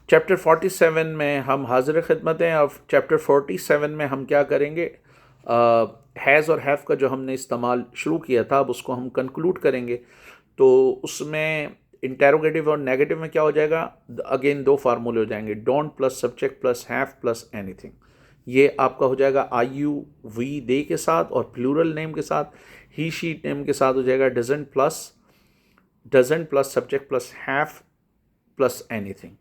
Chapter 47 میں ہم حاضر خدمت ہیں. اب چیپٹر 47 میں ہم کیا کریں گے؟ ہیز اور ہیف کا جو ہم نے استعمال شروع کیا تھا اب اس کو ہم کنکلوڈ کریں گے. تو اس میں انٹیروگیٹو اور نیگیٹو میں کیا ہو جائے گا؟ اگین دو فارمولے ہو جائیں گے، don't plus subject plus have plus anything. یہ آپ کا ہو جائے گا آئی یو وی دے کے ساتھ، اور پلورل نیم کے ساتھ ہی شی نیم کے ساتھ ہو جائے گا doesn't plus subject plus have plus anything.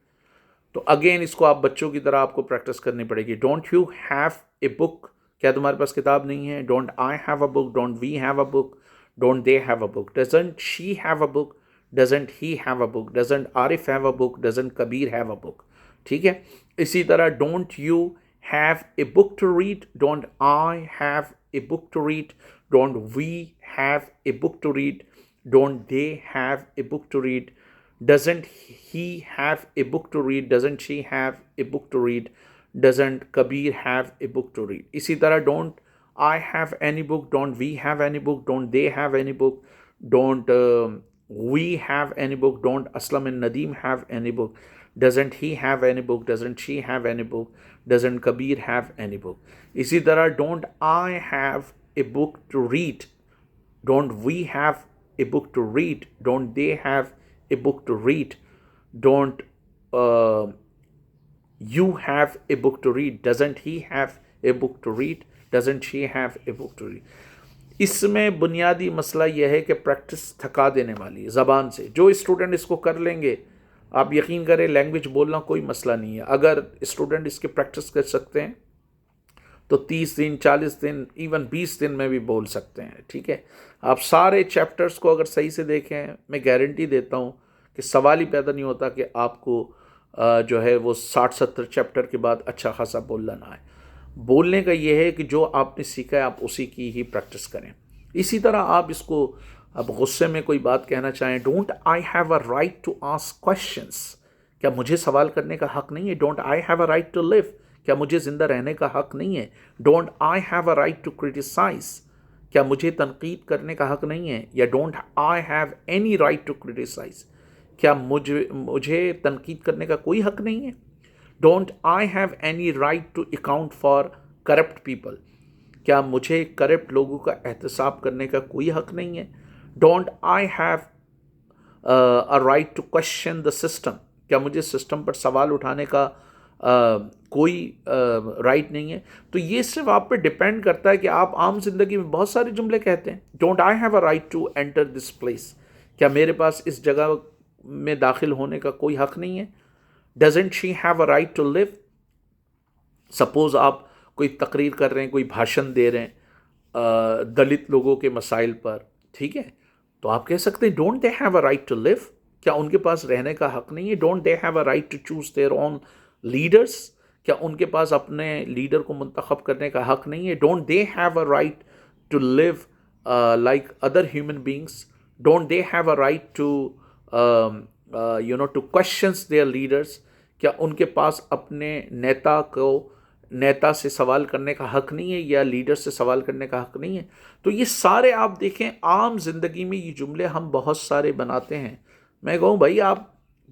تو اگین اس کو آپ بچوں کی طرح آپ کو پریکٹس کرنی پڑے گی. Don't you have a book, کیا تمہارے پاس کتاب نہیں ہے؟ Don't I have a book, don't we have a book, don't they have a book. Doesn't she have a book, doesn't he have a book, doesn't Arif have a book, doesn't Kabir have a book. ٹھیک ہے. اسی طرح don't you have a book to read, don't I have a book to read, don't we have a book to read, don't they have a book to read. Doesn't he have a book to read? Doesn't she have a book to read? Doesn't Kabir have a book to read? اسی طرح don't I have any book, don't we have any book, don't they have any book, don't we have any book, don't Aslam and Nadeem have any book, doesn't he have any book, doesn't she have any book, doesn't Kabir have any book. اسی طرح don't I have a book to read, don't we have a book to read, don't they have a book to read, don't you have a book to read, doesn't he have a book to read, doesn't she have a book to read. اس میں بنیادی مسئلہ یہ ہے کہ practice تھکا دینے والی ہے زبان سے. جو اسٹوڈنٹ اس کو کر لیں گے، آپ یقین کریں لینگویج بولنا کوئی مسئلہ نہیں ہے. اگر اسٹوڈنٹ اس کی پریکٹس کر سکتے ہیں تو 30 دن 40 دن ایون 20 دن میں بھی بول سکتے ہیں. ٹھیک ہے. آپ سارے چیپٹرز کو اگر صحیح سے دیکھیں، میں گارنٹی دیتا ہوں کہ سوال ہی پیدا نہیں ہوتا کہ آپ کو جو ہے وہ 60-70 چیپٹر کے بعد اچھا خاصا بولنا نہ آئے. بولنے کا یہ ہے کہ جو آپ نے سیکھا ہے آپ اسی کی ہی پریکٹس کریں. اسی طرح آپ اس کو اب غصے میں کوئی بات کہنا چاہیں، don't I have a right to ask questions, کیا مجھے سوال کرنے کا حق نہیں ہے؟ Don't I have a right to live, کیا مجھے زندہ رہنے کا حق نہیں ہے؟ Don't I have a right to criticise, کیا مجھے تنقید کرنے کا حق نہیں ہے؟ یا don't I have any right to criticise, کیا مجھے تنقید کرنے کا کوئی حق نہیں ہے؟ Don't I have any right to account for corrupt people, کیا مجھے کرپٹ لوگوں کا احتساب کرنے کا کوئی حق نہیں ہے؟ Don't I have a right to question the system, کیا مجھے سسٹم پر سوال اٹھانے کا کوئی رائٹ نہیں ہے؟ تو یہ صرف آپ پہ ڈپینڈ کرتا ہے کہ آپ عام زندگی میں بہت سارے جملے کہتے ہیں. Don't I have a right to enter this place, کیا میرے پاس اس جگہ میں داخل ہونے کا کوئی حق نہیں ہے؟ Doesn't she have a right to live. Suppose آپ کوئی تقریر کر رہے ہیں، کوئی بھاشن دے رہے ہیں دلت لوگوں کے مسائل پر، ٹھیک ہے، تو آپ کہہ سکتے ہیں don't they have a right to live, کیا ان کے پاس رہنے کا حق نہیں ہے؟ Don't they have a right to choose their own leaders, کیا ان کے پاس اپنے لیڈر کو منتخب کرنے کا حق نہیں ہے؟ Don't they have a right to live like other human beings, don't they have a right to to questions their leaders, کیا ان کے پاس اپنے نیتا سے سوال کرنے کا حق نہیں ہے یا لیڈر سے سوال کرنے کا حق نہیں ہے؟ تو یہ سارے آپ دیکھیں عام زندگی میں یہ جملے ہم بہت سارے بناتے ہیں. میں کہوں بھائی آپ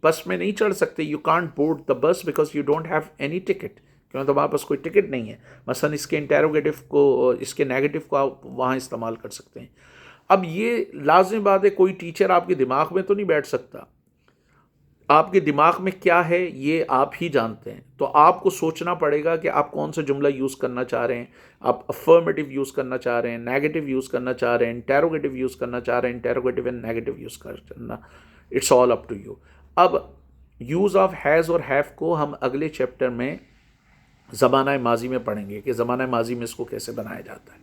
بس میں نہیں چڑھ سکتے، یو کانٹ بورڈ دا بس because you don't have any ticket, کیوں تمہارے پاس کوئی ٹکٹ نہیں ہے. مثلا اس کے انٹیروگیٹو کو، اس کے نیگیٹو کو آپ وہاں استعمال کر سکتے ہیں. اب یہ لازم بات ہے کوئی ٹیچر آپ کے دماغ میں تو نہیں بیٹھ سکتا. آپ کے دماغ میں کیا ہے یہ آپ ہی جانتے ہیں. تو آپ کو سوچنا پڑے گا کہ آپ کون سا جملہ یوز کرنا چاہ رہے ہیں. آپ افرمیٹیو یوز کرنا چاہ رہے ہیں، نیگیٹو یوز کرنا چاہ رہے ہیں، انٹیروگیٹو یوز کرنا چاہ رہے ہیں، انٹیروگیٹو اینڈ نیگیٹو یوز کرنا، it's all up to you. اب یوز آف ہیز اور ہیو کو ہم اگلے چیپٹر میں زمانہ ماضی میں پڑھیں گے کہ زمانہ ماضی میں اس کو کیسے بنایا جاتا ہے.